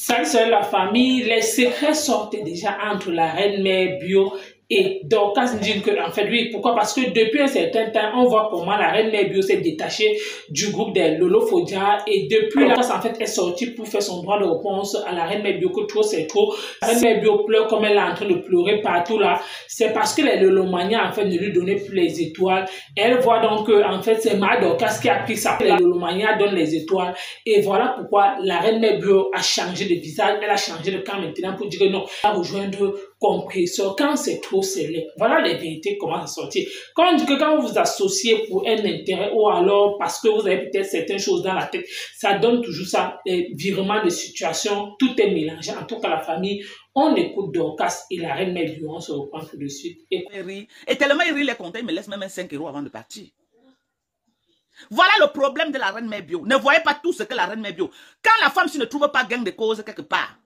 Ça, c'est la famille. Les secrets sortent déjà entre la reine-mère bio et Dorcas Njin que, en fait, oui, pourquoi? Parce que depuis un certain temps, on voit comment la reine-mère bio s'est détachée du groupe des Lolo Fodia et depuis là, en fait, est sortie pour faire son droit de réponse à la reine-mère bio que trop c'est trop. La reine-mère bio pleure comme elle est en train de pleurer partout là. C'est parce que les Lolomania, en fait, ne lui donnaient plus les étoiles. Elle voit donc que, en fait, c'est Mère Dorcas qui a pris ça. Les Lolomania donnent les étoiles. Et voilà pourquoi la reine-mère bio a changé de visage. Elle a changé de camp maintenant pour dire que non, elle va rejoindre compresseur. Quand c'est trop scellé, voilà les vérités commencent à sortir. Quand on dit que quand vous vous associez pour un intérêt ou alors parce que vous avez peut-être certaines choses dans la tête, ça donne toujours ça, des virements de situation, tout est mélangé. En tout cas, la famille, on écoute Dorcas et la reine mère bio, on se reprend tout de suite. Et tellement il rit les comptes, il me laisse même 5 € avant de partir. Voilà le problème de la reine mère bio. Ne voyez pas tout ce que la reine mère bio. Quand la femme ne trouve pas gain de cause quelque part,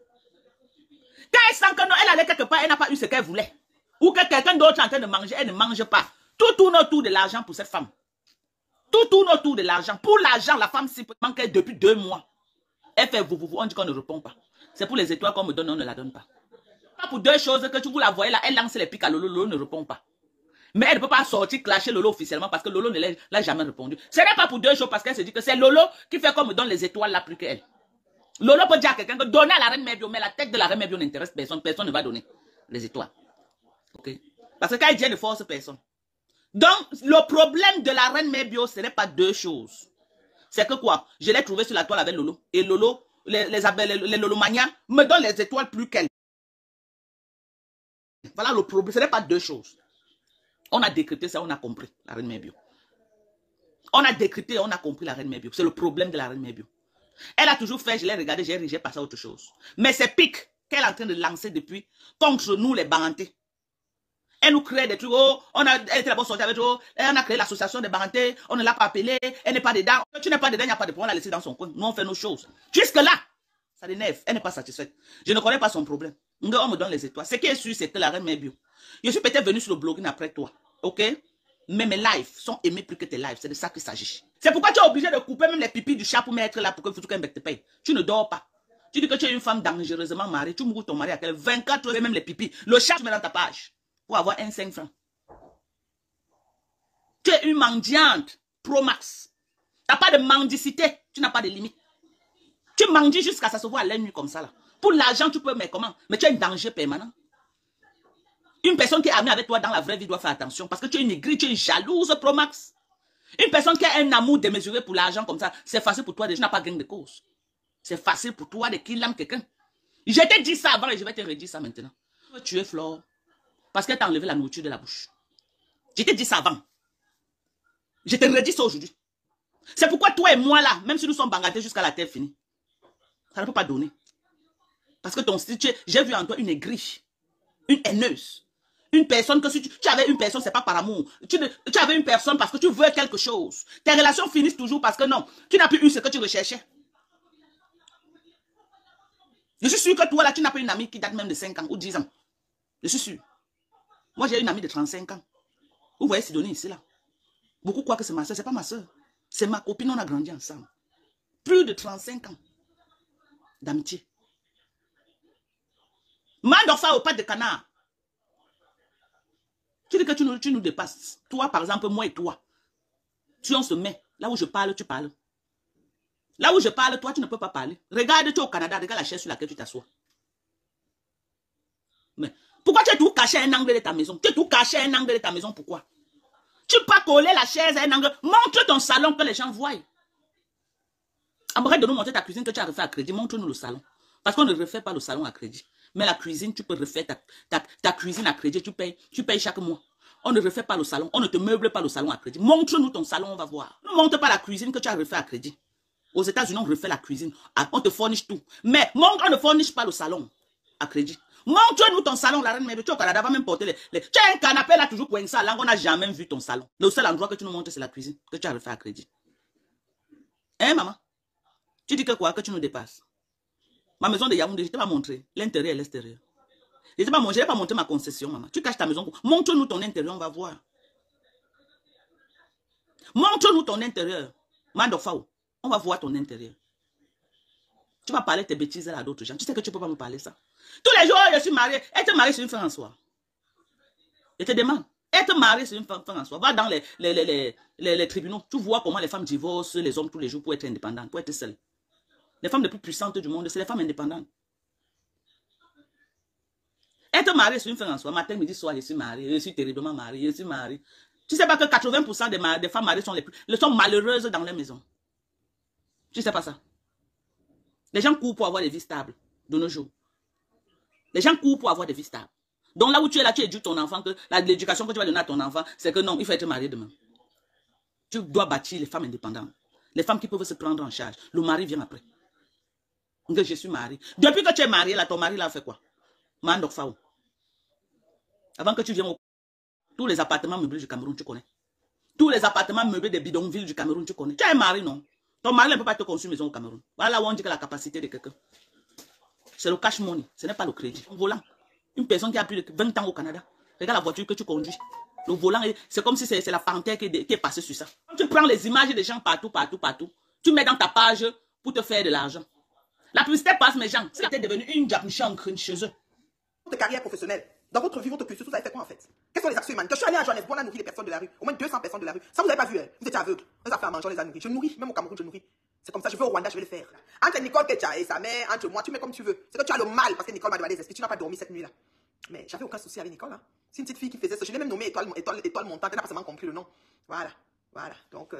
quand elle sent que non, elle allait quelque part, elle n'a pas eu ce qu'elle voulait. Ou que quelqu'un d'autre est en train de manger, elle ne mange pas. Tout tourne autour de l'argent pour cette femme. Tout tourne autour de l'argent. Pour l'argent, la femme s'y manque depuis 2 mois. Elle fait vous, on dit qu'on ne répond pas. C'est pour les étoiles qu'on me donne, on ne la donne pas. Pas pour 2 choses que vous la voyez là, elle lance les pics à Lolo, Lolo ne répond pas. Mais elle ne peut pas sortir clasher Lolo officiellement parce que Lolo ne l'a jamais répondu. Ce n'est pas pour 2 choses parce qu'elle se dit que c'est Lolo qui fait qu'on me donne les étoiles là plus qu'elle. Lolo peut dire à quelqu'un que donner à la reine mère bio, mais la tête de la reine mère bio n'intéresse personne. Personne ne va donner les étoiles. Ok? Parce que quand il dit, elle ne force personne. Donc, le problème de la reine mère bio, ce n'est pas 2 choses. C'est que quoi? Je l'ai trouvé sur la toile avec Lolo. Et Lolo, les Lolomania me donnent les étoiles plus qu'elle. Voilà le problème. Ce n'est pas 2 choses. On a décrété ça, on a compris la reine mère bio. On a décrété, on a compris la reine mère bio. C'est le problème de la reine mère bio. Elle a toujours fait, je l'ai regardé, j'ai passé à autre chose. Mais c'est pique qu'elle est en train de lancer depuis contre nous les Barantés. Elle nous crée des trucs, oh, elle était d'abord sortie avec eux, on a créé l'association des Barantés, on ne l'a pas appelée, elle n'est pas dedans. Tu n'es pas dedans, il n'y a pas de problème, on l'a laissée dans son coin. Nous on fait nos choses. Jusque là, ça l'énerve, elle n'est pas satisfaite. Je ne connais pas son problème. On me donne les étoiles. Ce qui est sûr, c'est que la reine mère bio. Je suis peut-être venu sur le blogging après toi, ok? Mais mes lives sont aimés plus que tes lives. C'est de ça qu'il s'agit. C'est pourquoi tu es obligé de couper même les pipis du chat pour mettre là pour que mec te paye. Tu ne dors pas. Tu dis que tu es une femme dangereusement mariée. Tu mourras ton mari à quel 24 heures, même les pipis. Le chat, tu mets dans ta page pour avoir un 5 francs. Tu es une mendiante pro max. Tu n'as pas de mendicité. Tu n'as pas de limite. Tu mendies jusqu'à ça se voit à l'œil nu comme ça là. Pour l'argent, tu peux, mais comment? Mais tu as un danger permanent. Une personne qui est amie avec toi dans la vraie vie doit faire attention parce que tu es une aigrie, tu es une jalouse pro max. Une personne qui a un amour démesuré pour l'argent comme ça, c'est facile pour toi de tu n'as pas gain de cause. C'est facile pour toi de qu'il aime quelqu'un. Je t'ai dit ça avant et je vais te redire ça maintenant. Tu veux tuer Flore parce qu'elle t'a enlevé la nourriture de la bouche. Je t'ai dit ça avant. Je te redis ça aujourd'hui. C'est pourquoi toi et moi là, même si nous sommes bangatés jusqu'à la terre finie, ça ne peut pas donner. Parce que ton style, j'ai vu en toi une aigrie, une haineuse. Une personne que si tu avais une personne, c'est pas par amour. Tu avais une personne parce que tu veux quelque chose. Tes relations finissent toujours parce que non, tu n'as plus eu ce que tu recherchais. Je suis sûr que toi là, tu n'as pas une amie qui date même de 5 ans ou 10 ans. Je suis sûr. Moi, j'ai une amie de 35 ans. Vous voyez Sidonie ici là. Beaucoup croient que c'est ma soeur. C'est pas ma soeur. C'est ma copine, on a grandi ensemble. Plus de 35 ans d'amitié. Mandorfa au pas de canard. Tu dis que tu nous dépasses. Toi, par exemple, moi et toi. Si on se met, là où je parle, tu parles. Là où je parle, toi, tu ne peux pas parler. Regarde, tu es au Canada, regarde la chaise sur laquelle tu t'assois. Mais pourquoi tu es tout caché à un angle de ta maison? Tu es tout caché à un angle de ta maison, pourquoi? Tu peux pas coller la chaise à un angle. Montre ton salon que les gens voient. Arrête de nous montrer ta cuisine que tu as refait à crédit. Montre-nous le salon. Parce qu'on ne refait pas le salon à crédit. Mais la cuisine, tu peux refaire ta cuisine à crédit. Tu payes chaque mois. On ne refait pas le salon. On ne te meuble pas le salon à crédit. Montre-nous ton salon, on va voir. Ne montre pas la cuisine que tu as refait à crédit. Aux États-Unis, on refait la cuisine. On te fournit tout. Mais on ne fournit pas le salon à crédit. Montre-nous ton salon, la reine. Mais tu es au Canada, va même porter les... Tu as un canapé là, toujours coincé. Là, on n'a jamais vu ton salon. Le seul endroit que tu nous montres, c'est la cuisine que tu as refait à crédit. Hein, maman? Tu dis que quoi? Que tu nous dépasses. Ma maison de Yaoundé, je ne t'ai pas montré l'intérieur et l'extérieur. Je n'ai pas montré ma concession, maman. Tu caches ta maison. Montre-nous ton intérieur, on va voir. Montre-nous ton intérieur. Mandofao, on va voir ton intérieur. Tu vas parler tes bêtises à d'autres gens. Tu sais que tu ne peux pas me parler ça. Tous les jours, je suis mariée. Être mariée, c'est une fin en soi. Je te demande. Être mariée, c'est une fin en soi. Va dans les tribunaux. Tu vois comment les femmes divorcent les hommes tous les jours pour être indépendantes, pour être seules. Les femmes les plus puissantes du monde, c'est les femmes indépendantes. Être mariée, c'est une fin en soi. Matin, midi, soir, je suis mariée. Je suis terriblement mariée. Je suis mariée. Tu ne sais pas que 80% des femmes mariées sont malheureuses dans leur maison. Tu ne sais pas ça. Les gens courent pour avoir des vies stables de nos jours. Les gens courent pour avoir des vies stables. Donc là où tu es là, tu éduques ton enfant, que l'éducation que tu vas donner à ton enfant, c'est que non, il faut être marié demain. Tu dois bâtir les femmes indépendantes. Les femmes qui peuvent se prendre en charge. Le mari vient après. Donc je suis mariée. Depuis que tu es mariée, là, ton mari là fait quoi? Mandokfao. Avant que tu viennes tous les appartements meublés du Cameroun, tu connais. Tous les appartements meublés des bidonvilles du Cameroun, tu connais. Tu es marié, non? Ton mari ne peut pas te construire une maison au Cameroun. Voilà où on dit que la capacité de quelqu'un. C'est le cash money, ce n'est pas le crédit. Un volant. Une personne qui a plus de 20 ans au Canada. Regarde la voiture que tu conduis. Le volant, c'est comme si c'est la panthère qui est passée sur ça. Tu prends les images des gens partout. Tu mets dans ta page pour te faire de l'argent. La publicité passe, mes gens. Si tu es devenu une japuchancre chez eux. Votre carrière professionnelle, dans votre vie, votre cursus, vous avez fait quoi en fait? Quelles sont les actions humaines? Je suis allé à Johannesburg, on a nourri les personnes de la rue. Au moins 200 personnes de la rue. Ça, vous n'avez pas vu, hein? Vous étiez aveugle. Les affaires à manger, on les a nourris. Je nourris, même au Cameroun, je nourris. C'est comme ça, je vais au Rwanda, je vais le faire. Entre Nicole Ketcha et sa mère, entre moi, tu mets comme tu veux. C'est que tu as le mal parce que Nicole m'a demandé des esprits. Tu n'as pas dormi cette nuit-là. Mais j'avais aucun souci avec Nicole. Hein. C'est une petite fille qui faisait ça. Je l'ai même nommée étoile montante. Elle n'a pas seulement compris le nom. Voilà. Donc,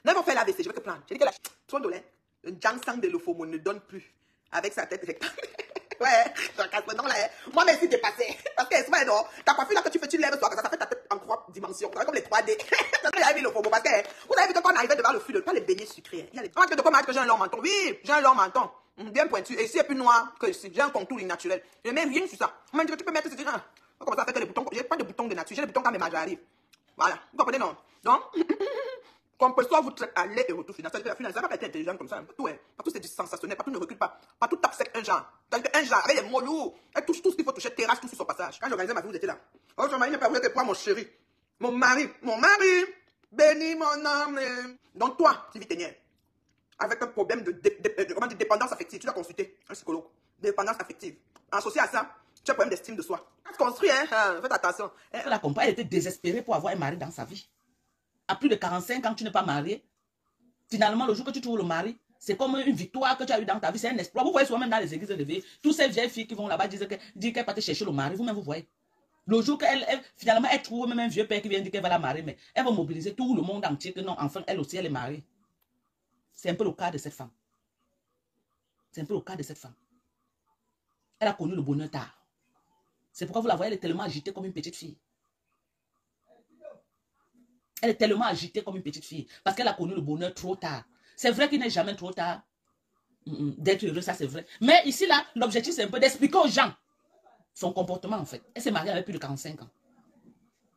nous avons fait l'AVC. Je vais te prendre. J'ai dit que la trop dolent. Le Jangsang de l'Ophomo ne donne plus. Avec sa tête rectangulaire. Ouais, je casse le nom là. Moi, même si t'es passé. Parce que c'est non. Ta coiffure là que tu fais, tu lèves toi, ça fait ta tête en 3 dimensions. Comme les 3D. J'avais vu le faux parce que vous avez vu que quand on arrivait devant le fût, pas les beignets sucrés. Il y a les. De quoi que j'ai un long menton. Oui, j'ai un long menton. Bien pointu. Et ici, c'est plus noir que ici. J'ai un contour naturel. Je mets rien sur ça. On m'a dit que tu peux mettre ce truc. Comment ça fait que les boutons. J'ai pas de boutons de nature. J'ai les boutons quand mes mages arrivent. Voilà. Vous comprenez, non? Donc. Compresseur vous traite à lait et retour final. C'est-à-dire que la finale, ça va pas être intelligent comme ça. Partout, partout c'est du sensationnel. Partout ne recule pas. Partout tape sec un genre. C'est-à-dire qu'un genre avec les mots lourds. Elle touche tout ce qu'il faut toucher. Terrasse tout sur son passage. Quand j'organisais ma vie, vous étiez là. Oh, son mari n'est pas vrai que toi, mon chéri. Mon mari. Bénis mon âme. Donc toi, Sylvie Ténière, avec un problème de dépendance affective, tu dois consulter un psychologue. Dépendance affective. Associé à ça, tu as un problème d'estime de soi. Ça se construit, hein. Faites attention. La compagne, elle était désespérée pour avoir un mari dans sa vie. À plus de 45 ans, tu n'es pas marié. Finalement, le jour que tu trouves le mari, c'est comme une victoire que tu as eu dans ta vie. C'est un exploit. Vous voyez souvent même dans les églises élevées, toutes ces vieilles filles qui vont là-bas disent qu'elles partent chercher le mari. Vous-même, vous voyez. Le jour qu'elle, finalement, elle trouve même un vieux père qui vient dire qu'elle va la marier, mais elle va mobiliser tout le monde entier que non, enfin, elle aussi, elle est mariée. C'est un peu le cas de cette femme. C'est un peu le cas de cette femme. Elle a connu le bonheur tard. C'est pourquoi vous la voyez, elle est tellement agitée comme une petite fille. Elle est tellement agitée comme une petite fille. Parce qu'elle a connu le bonheur trop tard. C'est vrai qu'il n'est jamais trop tard d'être heureux, ça c'est vrai. Mais ici, là, l'objectif, c'est un peu d'expliquer aux gens son comportement, en fait. Elle s'est mariée avec plus de 45 ans.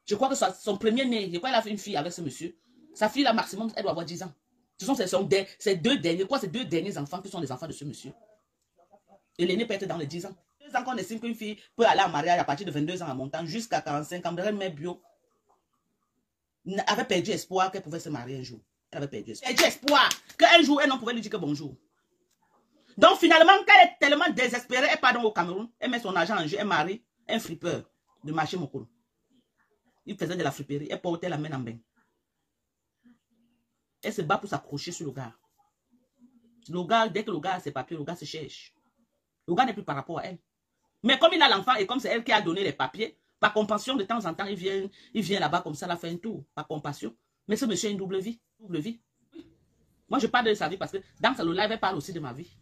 Je crois que son premier né, je crois qu'elle a fait une fille avec ce monsieur. Sa fille, là, maximum, elle doit avoir 10 ans. Ce sont ces deux derniers enfants qui sont les enfants de ce monsieur. Et l'aîné peut être dans les 10 ans. 2 ans qu'on estime qu'une fille peut aller en mariage à partir de 22 ans en montant jusqu'à 45 ans. Elle met bio. Avait perdu espoir qu'elle pouvait se marier un jour. Elle avait perdu espoir qu'un jour, elle n'en pouvait lui dire que bonjour. Donc finalement, quand elle est tellement désespérée, elle part donc au Cameroun, elle met son argent en jeu, elle marie un flipper de marché Mokolo. Il faisait de la friperie, elle portait la main en bain. Elle se bat pour s'accrocher sur le gars. Le gars, dès que le gars a ses papiers, le gars se cherche. Le gars n'est plus par rapport à elle. Mais comme il a l'enfant et comme c'est elle qui a donné les papiers, par compassion, de temps en temps, il vient là-bas comme ça, il a fait un tour, par compassion. Mais ce monsieur a une double vie. Moi, je parle de sa vie parce que dans le live, elle parle aussi de ma vie.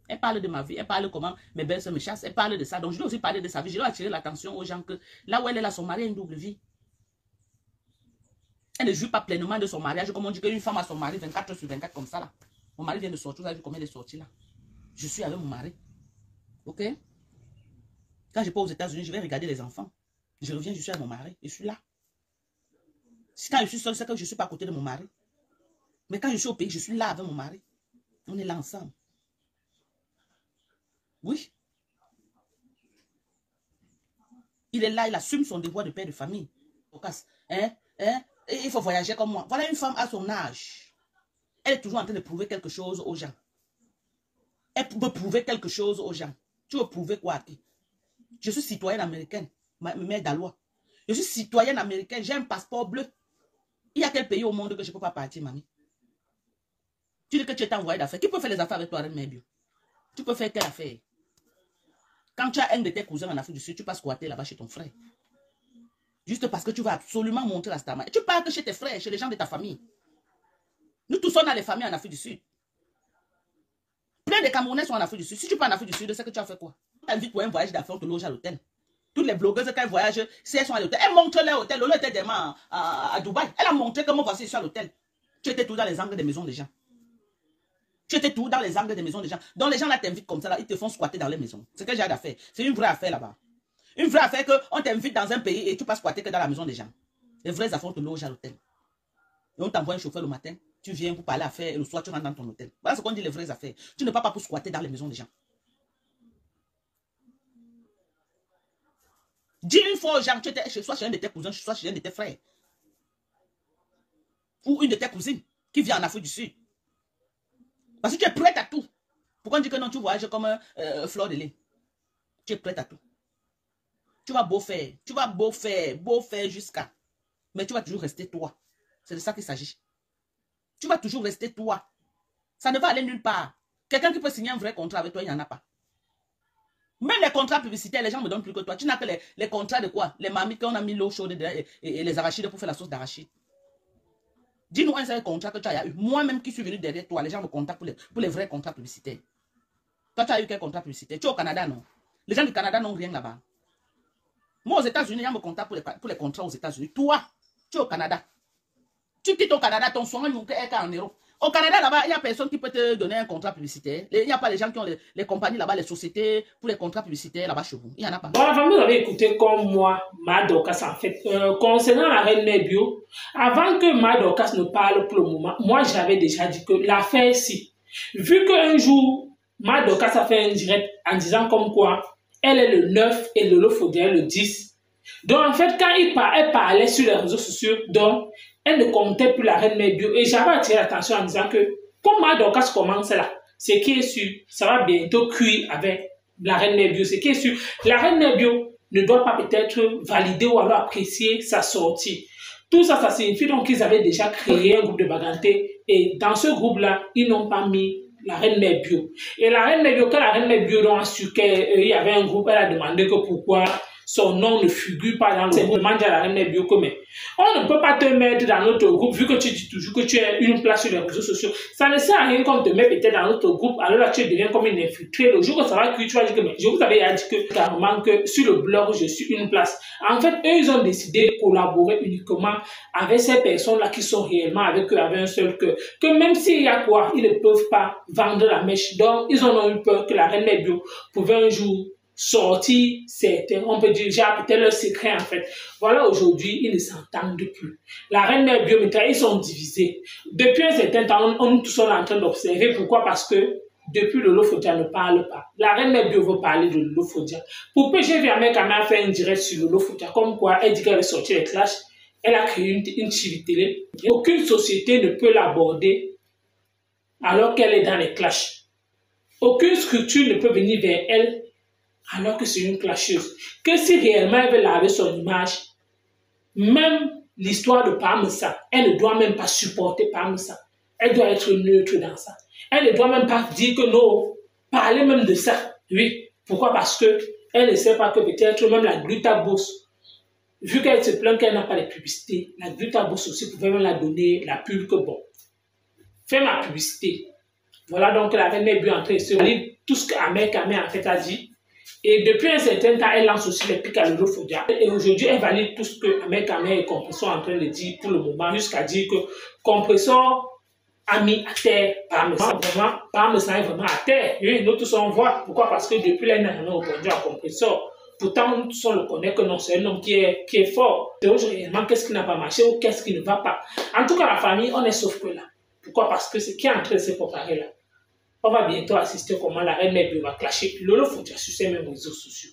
Elle parle de ma vie, elle parle comment mes belles-sœurs me chassent, elle parle de ça. Donc, je dois aussi parler de sa vie. Je dois attirer l'attention aux gens que là où elle est là, son mari a une double vie. Elle ne jouit pas pleinement de son mariage, comme on dit qu'une femme a son mari 24 sur 24 comme ça là. Mon mari vient de sortir, vous avez vu combien il est sorti là. Je suis avec mon mari. Ok? Quand je pars aux États-Unis, je vais regarder les enfants. Je reviens, je suis avec mon mari, je suis là. Quand je suis seule, c'est que je ne suis pas à côté de mon mari. Mais quand je suis au pays, je suis là avec mon mari. On est là ensemble. Oui. Il est là, il assume son devoir de père de famille. Il faut voyager comme moi. Voilà une femme à son âge. Elle est toujours en train de prouver quelque chose aux gens. Elle veut prouver quelque chose aux gens. Tu veux prouver quoi à qui? Je suis citoyenne américaine, mère d'Alois. Je suis citoyenne américaine, j'ai un passeport bleu. Il y a quel pays au monde que je ne peux pas partir, mamie? Tu dis que tu es envoyé d'affaires. Qui peut faire les affaires avec toi, Reine Mère Bio? Tu peux faire quelle affaire? Quand tu as un de tes cousins en Afrique du Sud, tu passes squatter là-bas chez ton frère. Juste parce que tu vas absolument montrer la star. Tu parles que chez tes frères, chez les gens de ta famille. Nous tous, on a les familles en Afrique du Sud. Plein de Camerounais sont en Afrique du Sud. Si tu pars en Afrique du Sud, c'est que tu as fait quoi? Tu t'invites pour un voyage d'affaires, on te loge à l'hôtel. Toutes les blogueuses, quand elles voyagent, si elles sont à l'hôtel, elles montrent leur hôtel. L'hôtel était demain à Dubaï. Elle a montré comment voici, je suis à l'hôtel. Tu étais tout dans les angles des maisons des gens. Tu étais tout dans les angles des maisons des gens. Donc les gens là t'invitent comme ça, là, ils te font squatter dans les maisons. C'est ce que j'ai d'affaires. C'est une vraie affaire là-bas. Une vraie affaire qu'on t'invite dans un pays et tu passes squatter que dans la maison des gens. Les vraies affaires, on te loge à l'hôtel. Et on t'envoie un chauffeur le matin. Tu viens pour parler affaires et le soir tu rentres dans ton hôtel. Voilà ce qu'on dit les vraies affaires. Tu ne pars pas pour squatter dans les maisons des gens. Dis une fois aux gens, tu étais soit chez un de tes cousins, soit chez un de tes frères. Ou une de tes cousines qui vient en Afrique du Sud. Parce que tu es prête à tout. Pourquoi on dit que non, tu voyages comme fleur de lait? Tu es prête à tout. Tu vas beau faire jusqu'à. Mais tu vas toujours rester toi. C'est de ça qu'il s'agit. Tu vas toujours rester toi. Ça ne va aller nulle part. Quelqu'un qui peut signer un vrai contrat avec toi, il n'y en a pas. Même les contrats publicitaires, les gens ne me donnent plus que toi. Tu n'as que les contrats de quoi? Les mamies qu'on a mis l'eau chaude et les arachides pour faire la sauce d'arachide. Dis-nous un seul contrat que tu as eu. Moi-même qui suis venu derrière toi, les gens me contactent pour les vrais contrats publicitaires. Toi, tu as eu quel contrat publicitaire? Tu es au Canada, non? Les gens du Canada n'ont rien là-bas. Moi, aux États-Unis, les gens me contactent pour les contrats aux États-Unis. Toi, tu es au Canada. Tu quittes au Canada, ton soin est en euros. Au Canada, là-bas, il n'y a personne qui peut te donner un contrat publicitaire. Il n'y a pas les gens qui ont les compagnies là-bas, les sociétés pour les contrats publicitaires là-bas chez vous. Il n'y en a pas. Bon, vous avez écouté comme moi, Madorcas, en fait. Concernant la Reine Mère Bio, avant que Madorcas ne parle pour le moment, moi, j'avais déjà dit que l'affaire, si, vu qu'un jour, Madorcas a fait un direct en disant comme quoi, elle est le 9 et Lolo Fodia le 10. Donc, en fait, quand elle parlait sur les réseaux sociaux, donc, elle ne comptait plus la Reine Mère Bio. Et j'avais attiré l'attention en disant que, comme Madorcas commence là, ce qui est sûr, ça va bientôt cuire avec la Reine Mère Bio. Ce qui est sûr, la Reine Mère Bio ne doit pas peut-être valider ou alors apprécier sa sortie. Tout ça, ça signifie donc qu'ils avaient déjà créé un groupe de bagantés. Et dans ce groupe-là, ils n'ont pas mis la Reine Mère Bio. Et la Reine Mère Bio, quand la Reine Mère Bio a su qu'il y avait un groupe, elle a demandé que pourquoi son nom ne figure pas dans le groupe. Demande à la Reine Mère Bio que mais on ne peut pas te mettre dans notre groupe vu que tu dis toujours que tu as une place sur les réseaux sociaux. Ça ne sert à rien qu'on te met peut-être dans notre groupe, alors là tu deviens comme une infiltrée. Le jour où ça va cuire, tu vas dire que mais je vous avais dit que carrément que sur le blog je suis une place. En fait, eux ils ont décidé de collaborer uniquement avec ces personnes-là qui sont réellement avec eux, avec un seul cœur. Que même s'il y a quoi, ils ne peuvent pas vendre la mèche. Donc ils en ont eu peur que la Reine Mère Bio pouvait un jour sortir certains, on peut dire, j'ai peut-être leur secret en fait. Voilà, aujourd'hui, ils ne s'entendent plus. La Reine Mère Bio, ils sont divisés. Depuis un certain temps, on tous sont en train d'observer. Pourquoi? Parce que depuis Lolo Fodia ne parle pas. La Reine Mère Bio veut parler de Lolo Fodia. Pour PG Viamé quand même fait un direct sur Lolo Fodia, comme quoi elle dit qu'elle est sortie les clashs. Elle a créé une chaîne télé. Aucune société ne peut l'aborder alors qu'elle est dans les clashs. Aucune structure ne peut venir vers elle alors que c'est une clasheuse. Que si réellement elle veut laver son image, même l'histoire de Parmesa, elle ne doit même pas supporter Parmesa. Elle doit être neutre dans ça. Elle ne doit même pas dire que non, parler même de ça. Oui. Pourquoi? Parce que elle ne sait pas que peut-être même la Glutabos, vu qu'elle se plaint qu'elle n'a pas de publicité, la Glutabos aussi pouvait même la donner la pub que bon, fais ma publicité. Voilà donc la Reine Mère Bio en train de se lire tout ce qu'Amé en fait a dit. Et depuis un certain temps, elle lance aussi les pics à Lolo Fodia. Et aujourd'hui, elle valide tout ce que Amé et Compressor sont en train de dire pour le moment, jusqu'à dire que Compressor a mis à terre Parmesa. Vraiment, Parmesa est vraiment à terre. Oui, nous tous on voit. Pourquoi? Parce que depuis là, elle n'a jamais répondu à Compressor. Pourtant, nous tous on le connaît que non, c'est un homme qui est fort. Et aujourd'hui, qu'est-ce qui n'a pas marché ou qu'est-ce qui ne va pas? En tout cas, la famille, on est sauf que là. Pourquoi? Parce que ce qui est en train de se préparer là. On va bientôt assister comment la Reine Mère Bio va clasher Lolo Fodia sur ces mêmes réseaux sociaux.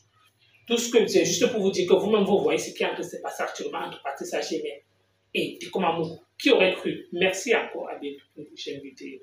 Tout ce que c'est juste pour vous dire que vous-même vous voyez ce qui est en train de se passer actuellement entre Patricia Gémé et Diko Mamoudou. Qui aurait cru? Merci encore, à bientôt pour une prochaine vidéo.